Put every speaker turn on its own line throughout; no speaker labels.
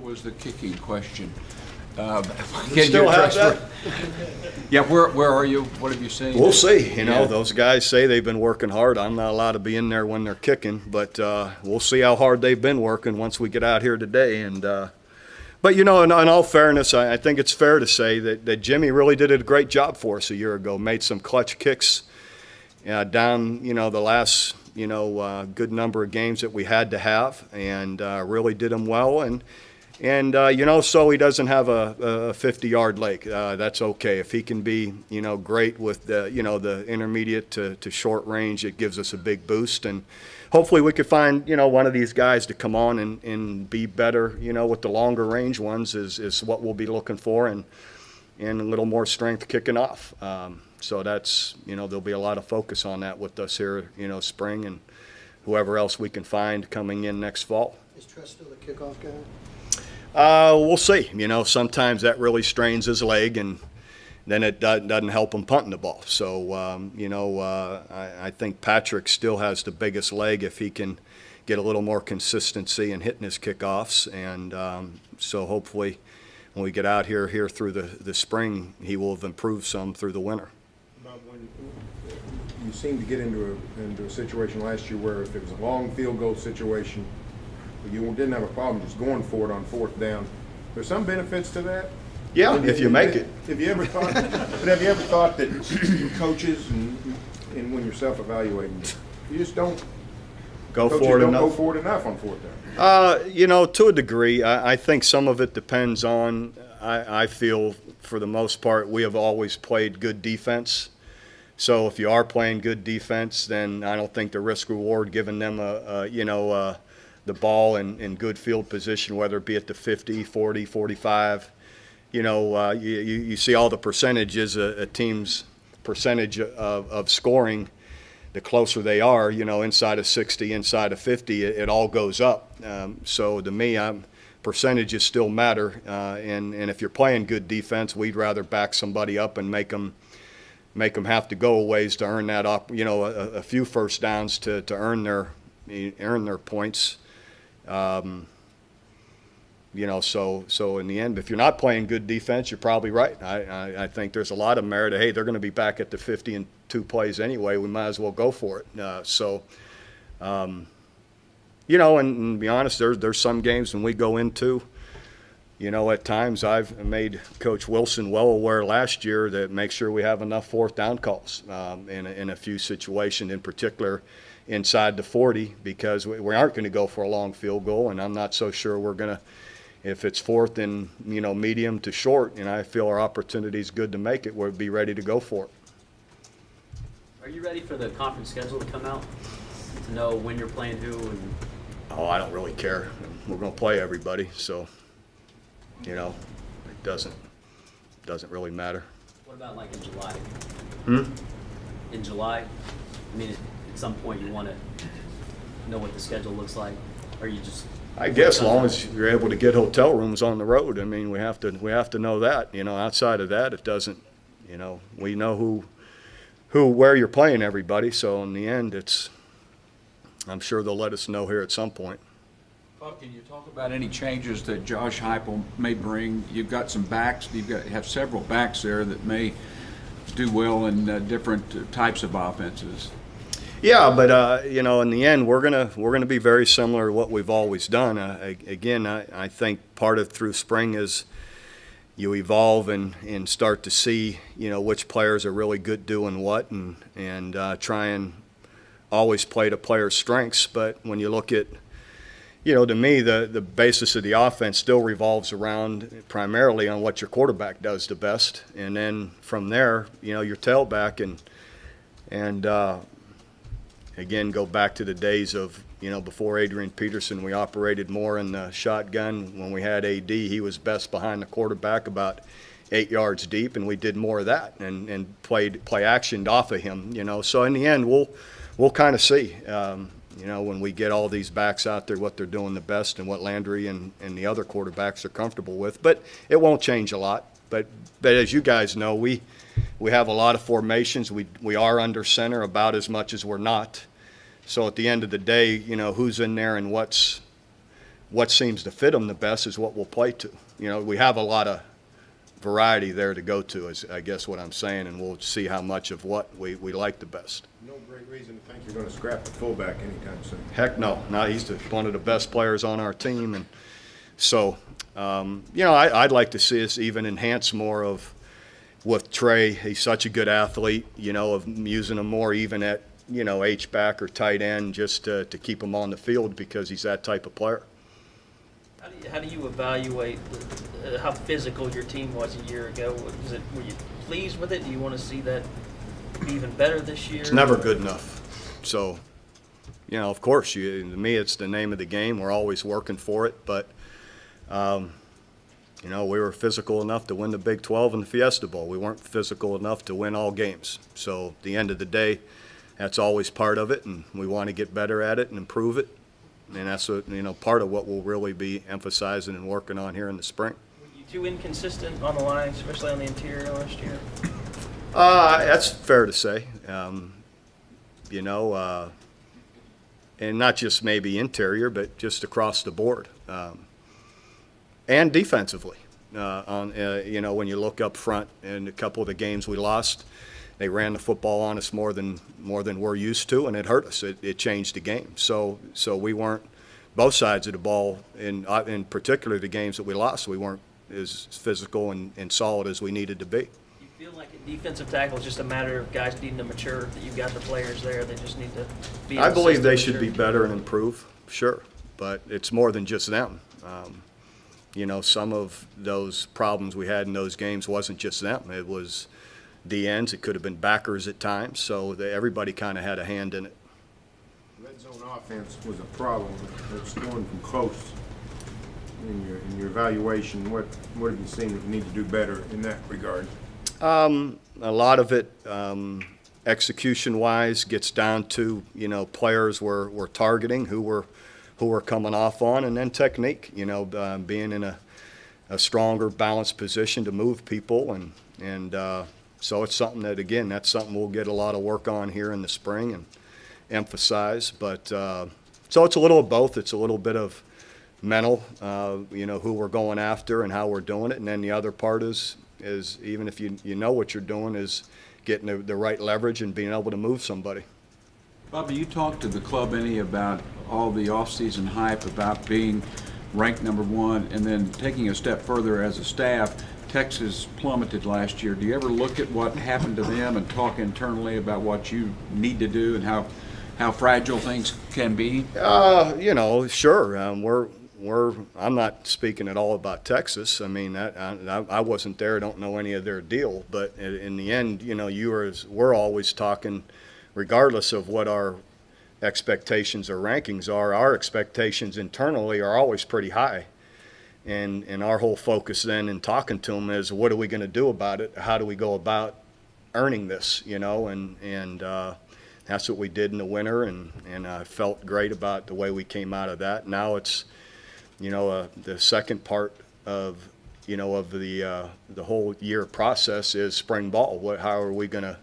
was the kicking question. Can
still
you
have
address
that?
Yeah, where are you? What have you seen?
We'll see. You know,
Yeah.
those guys say they've been working hard. I'm not allowed to be in there when they're kicking, but we'll see how hard they've been working once we get out here today. And but you know, in all fairness, I think it's fair to say that Jimmy really did a great job for us a year ago. Made some clutch kicks down, you know, the last good number of games that we had to have, and really did them well. And you know, so he doesn't have a 50-yard leg. That's okay. If he can be, you know, great with the, you know, the intermediate to short range, it gives us a big boost. And hopefully we could find, you know, one of these guys to come on and be better, you know, with the longer range ones is what we'll be looking for, and a little more strength kicking off. So that's, you know, there'll be a lot of focus on that with us here, you know, spring and whoever else we can find coming in next fall.
Is Tress still the kickoff guy?
We'll see. You know, sometimes that really strains his leg, and then it doesn't help him punting the ball. So, you know, I think Patrick still has the biggest leg if he can get a little more consistency in hitting his kickoffs. And so hopefully when we get out here through the spring, he will have improved some through the winter.
Bob, when you seemed to get into a situation last year where if it was a long field goal situation, you didn't have a problem just going for it on fourth down. There's some benefits to that.
Yeah, if you make it.
Have you ever thought that coaches and when you're self-evaluating, you just don't
Go for it enough.
Go for it enough on fourth down?
You know, to a degree, I think some of it depends on, I feel for the most part, we have always played good defense. So if you are playing good defense, then I don't think the risk reward giving them the ball in good field position, whether it be at the 50, 40, 45, you know, you see all the percentages, a team's percentage of scoring, the closer they are, you know, inside of 60, inside of 50, it all goes up. So to me, percentages still matter. And if you're playing good defense, we'd rather back somebody up and make them have to go a ways to earn that up, you know, a few first downs to earn their points. You know, so in the end, if you're not playing good defense, you're probably right. I think there's a lot of merit. Hey, they're going to be back at the 50 in 2 plays anyway. We might as well go for it. You know, and to be honest, there's some games when we go into, you know, at times I've made Coach Wilson well aware last year that make sure we have enough fourth down calls in a few situations, in particular inside the 40, because we aren't going to go for a long field goal, and I'm not so sure we're going to, if it's fourth and, you know, medium to short, and I feel our opportunity is good to make it, we'll be ready to go for it.
Are you ready for the conference schedule to come out to know when you're playing who? And
Oh, I don't really care. We're going to play everybody, so, you know, it doesn't really matter.
what about like in July?
Hmm?
In July, I mean, at some point you want to know what the schedule looks like, or you just?
I guess as long as you're able to get hotel rooms on the road. I mean, we have to know that. You know, outside of that, it doesn't. You know, we know where you're playing everybody. So in the end, I'm sure they'll let us know here at some point.
Bob, can you talk about any changes that Josh Heupel may bring? You've got some backs. You have several backs there that may do well in different types of offenses.
Yeah, but you know, in the end, we're gonna be very similar to what we've always done. Again, I think part of through spring is you evolve and start to see, you know, which players are really good doing what, and try and always play to players' strengths. But when you look at, you know, to me, the basis of the offense still revolves around primarily on what your quarterback does the best, and then from there, you know, your tailback and again, go back to the days of, you know, before Adrian Peterson, we operated more in the shotgun. When we had AD, he was best behind the quarterback about 8 yards deep, and we did more of that and play actioned off of him, you know. So in the end, we'll kind of see, you know, when we get all these backs out there, what they're doing the best and what Landry and the other quarterbacks are comfortable with. But it won't change a lot. But as you guys know, we have a lot of formations. We are under center about as much as we're not. So at the end of the day, you know, who's in there and what's what seems to fit them the best is what we'll play to. You know, we have a lot of variety there to go to, is I guess what I'm saying, and we'll see how much of what we like the best.
No great reason to think you're gonna scrap the fullback anytime soon.
Heck no, he's one of the best players on our team, and so you know, I'd like to see us even enhance more of with Trey. He's such a good athlete, you know, of using him more even at, you know, H-back or tight end, just to keep him on the field because he's that type of player.
How do you evaluate how physical your team was a year ago? Were you pleased with it? Do you want to see that be even better this year?
It's never good enough. So, you know, of course, to me, it's the name of the game. We're always working for it, but you know, we were physical enough to win the Big 12 and the Fiesta Bowl. We weren't physical enough to win all games. So, at the end of the day, that's always part of it, and we want to get better at it and improve it. And that's what, you know, part of what we'll really be emphasizing and working on here in the spring.
Were you too inconsistent on the line, especially on the interior last year?
That's fair to say. You know, and not just maybe interior, but just across the board. And defensively. You know, when you look up front in a couple of the games we lost, they ran the football on us more than we're used to, and it hurt us. It changed the game. So we weren't, both sides of the ball, in particular the games that we lost, we weren't as physical and solid as we needed to be.
You feel like a defensive tackle is just a matter of guys needing to mature, that you've got the players there, they just need to be
I believe they
system
should be better and improve, sure, but it's more than just them. You know, some of those problems we had in those games wasn't just them. It was the ends. It could have been backers at times. So everybody kind of had a hand in it.
Red zone offense was a problem. It's going from close. In your evaluation, what have you seen that you need to do better in that regard?
A lot of it, execution-wise, gets down to, you know, players we're targeting, who we're coming off on, and then technique. You know, being in a stronger, balanced position to move people, and so it's something that, again, that's something we'll get a lot of work on here in the spring and emphasize. But so it's a little of both. It's a little bit of mental, you know, who we're going after and how we're doing it, and then the other part is even if you know what you're doing, is getting the right leverage and being able to move somebody.
Bobby, you talked to the club any about all the off-season hype about being ranked #1 and then taking a step further as a staff? Texas plummeted last year. Do you ever look at what happened to them and talk internally about what you need to do and how fragile things can be?
You know, sure. I'm not speaking at all about Texas. I mean, I wasn't there. I don't know any of their deal. But in the end, you know, we're always talking, regardless of what our expectations or rankings are. Our expectations internally are always pretty high. And our whole focus then in talking to them is, what are we going to do about it? How do we go about earning this, you know? And that's what we did in the winter, and I felt great about the way we came out of that. Now it's, you know, the second part of, you know, of the whole year process is spring ball. How are we going to,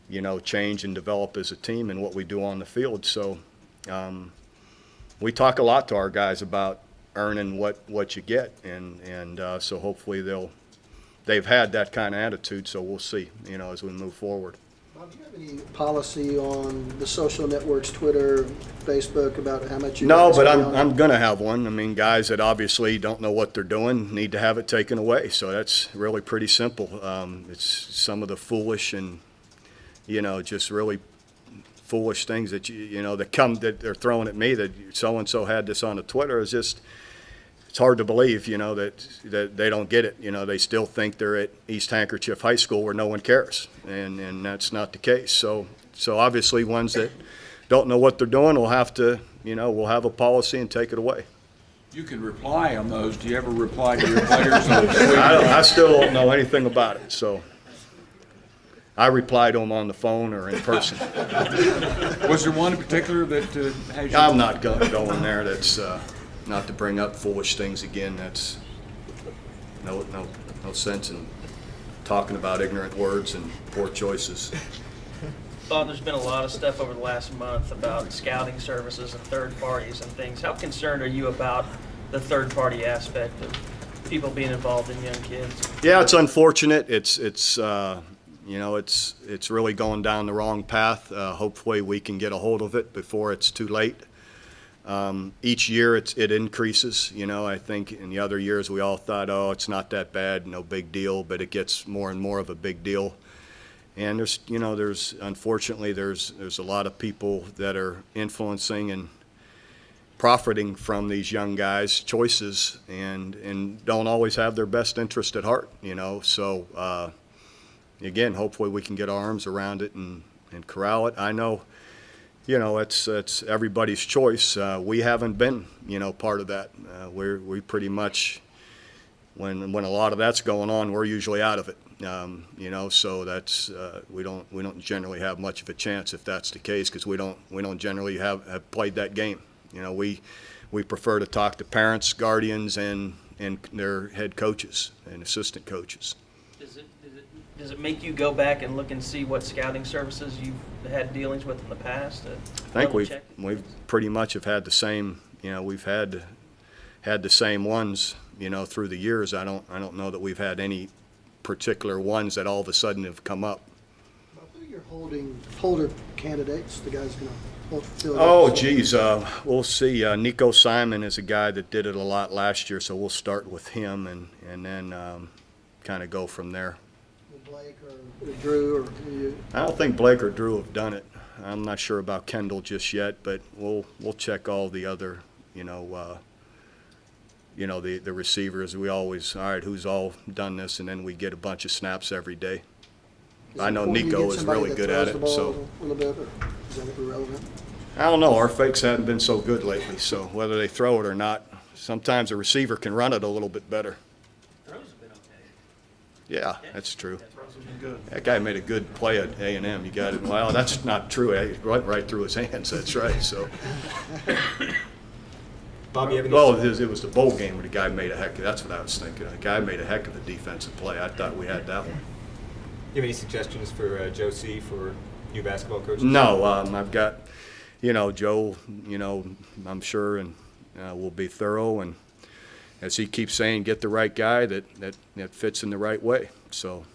you know, change and develop as a team and what we do on the field? So we talk a lot to our guys about earning what you get, and so hopefully they've had that kind of attitude. So we'll see, you know, as we move forward.
Bob, do you have any policy on the social networks, Twitter, Facebook, about how much you
No,
guys
but
pay on
I'm
it?
going to have one. I mean, guys that obviously don't know what they're doing need to have it taken away. So that's really pretty simple. It's some of the foolish and, you know, just really foolish things that you know that they're throwing at me, that so and so had this on the Twitter, is just, it's hard to believe, you know, that they don't get it. You know, they still think they're at East Handkerchief High School where no one cares, and that's not the case. So obviously ones that don't know what they're doing will have to, you know, we'll have a policy and take it away.
You can reply on those. Do you ever reply to your players on Twitter?
I still don't know anything about it, so I reply to them on the phone or in person.
Was there one in particular that has you?
I'm not going there. That's not to bring up foolish things again. That's no sense in talking about ignorant words and poor choices.
Bob, there's been a lot of stuff over the last month about scouting services and third parties and things. How concerned are you about the third party aspect of people being involved in young kids?
Yeah, it's unfortunate. It's really going down the wrong path. Hopefully we can get a hold of it before it's too late. Each year it increases. I think in the other years we all thought, oh, it's not that bad, no big deal, but it gets more and more of a big deal. And unfortunately there's a lot of people that are influencing and profiting from these young guys' choices and don't always have their best interest at heart. So again, hopefully we can get our arms around it and corral it. I know. It's everybody's choice. We haven't been, part of that. We pretty much, when a lot of that's going on, we're usually out of it. So that's we don't generally have much of a chance if that's the case, because we don't generally have played that game. We prefer to talk to parents, guardians, and their head coaches and assistant coaches.
Does it make you go back and look and see what scouting services you've had dealings with in the past?
I think we've pretty much have had the same. We've had the same ones. Through the years. I don't know that we've had any particular ones that all of a sudden have come up.
Who are your holder candidates? The guys going to fill.
Oh, geez. We'll see. Nico Simon is a guy that did it a lot last year, so we'll start with him and then kind of go from there.
Blake or Drew or you?
I don't think Blake or Drew have done it. I'm not sure about Kendall just yet, but we'll check all the other, the receivers. We always, all right, who's all done this, and then we get a bunch of snaps every day. I know Nico is really good at it, so.
A little bit, or is that irrelevant?
I don't know. Our fakes haven't been so good lately, so whether they throw it or not, sometimes a receiver can run it a little bit better.
Throws have been okay.
Yeah, that's true.
Good.
That guy made a good play at A&M. You got it. Well, that's not true. It went right through his hands. That's right. So.
Bob, you have any?
Well, it was the bowl game where the guy made a heck. That's what I was thinking. The guy made a heck of a defensive play. I thought we had that one.
Do you have any suggestions for Joe C. for you basketball coaches?
No, I've got, Joe. I'm sure, and will be thorough, and as he keeps saying, get the right guy that fits in the right way. So.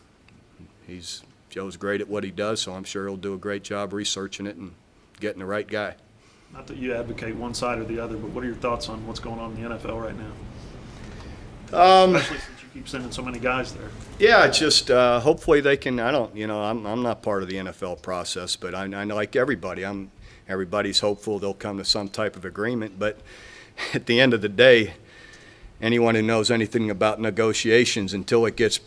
Joe's great at what he does, so I'm sure he'll do a great job researching it and getting the right guy.
Not that you advocate one side or the other, but what are your thoughts on what's going on in the NFL right now? Especially since you keep sending so many guys there.
Yeah, it's just hopefully they can. I'm not part of the NFL process, but I know, like everybody, everybody's hopeful they'll come to some type of agreement. But at the end of the day, anyone who knows anything about negotiations, until it gets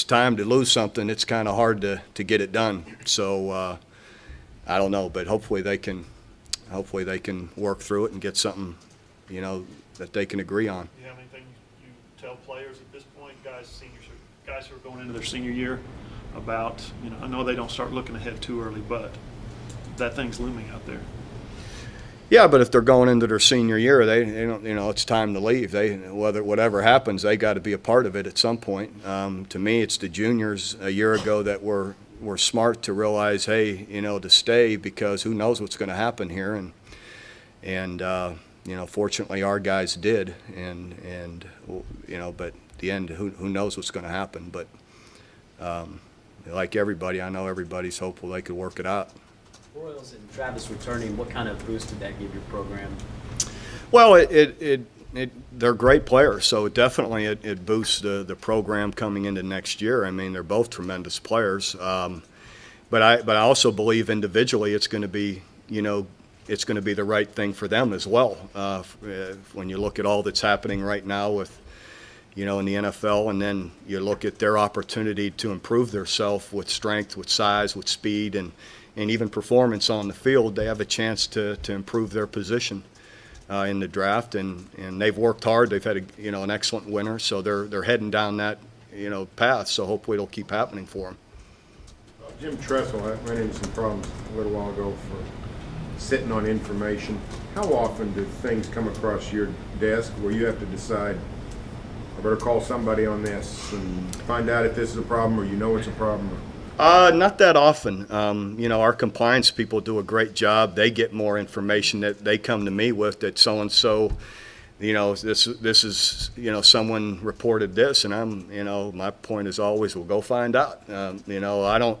time to lose something, it's kind of hard to get it done. So I don't know, but hopefully they can work through it and get something, that they can agree on.
Do you have anything you tell players at this point, guys who are going into their senior year, about, I know they don't start looking ahead too early, but that thing's looming out there.
Yeah, but if they're going into their senior year, they don't, it's time to leave. Whatever happens, they got to be a part of it at some point. To me, it's the juniors a year ago that were smart to realize, hey, to stay, because who knows what's going to happen here, and fortunately our guys did, and but at the end, who knows what's going to happen. But like everybody, I know everybody's hopeful they could work it out.
Royals and Travis returning, what kind of boost did that give your program?
Well, they're great players, so definitely it boosts the program coming into next year. I mean, they're both tremendous players, but I also believe individually it's going to be the right thing for them as well. When you look at all that's happening right now with in the NFL, and then you look at their opportunity to improve themselves with strength, with size, with speed, and even performance on the field, they have a chance to improve their position in the draft, and they've worked hard. They've had an excellent winter, so they're heading down that path. So hopefully it'll keep happening for them.
Jim Tressel ran into some problems a little while ago for sitting on information. How often do things come across your desk where you have to decide, I better call somebody on this and find out if this is a problem, or it's a problem?
Not that often. You know, our compliance people do a great job. They get more information that they come to me with, that so-and-so, you know, this is, you know, someone reported this, and I'm, you know, my point is always, we'll go find out. You know, I don't,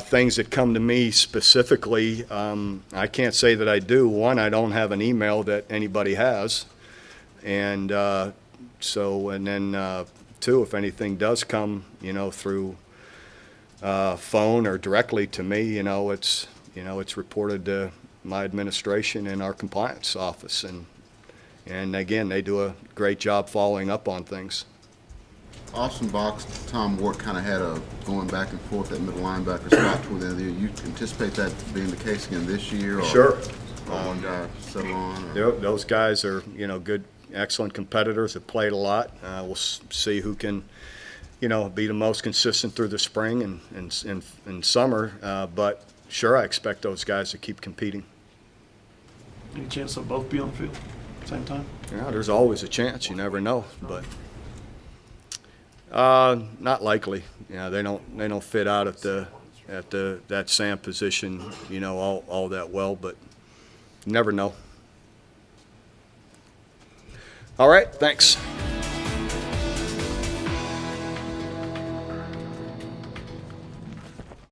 things that come to me specifically, I can't say that I do. One, I don't have an email that anybody has. And and then two, if anything does come, you know, through phone or directly to me, you know, it's reported to my administration and our compliance office, and again, they do a great job following up on things.
Austin Box, Tom Ward kind of had a going back and forth at middle linebacker spot toward the end of the year. You anticipate that being the case again this year? Or,
Sure.
Or one guy settle on?
Those guys are, you know, good, excellent competitors, have played a lot. We'll see who can, you know, be the most consistent through the spring and summer. But sure, I expect those guys to keep competing.
Any chance they'll both be on the field at the same time?
Yeah, there's always a chance. You never know, but not likely. Yeah, they don't fit out at that Sam position, you know, all that well. But you never know. All right, thanks.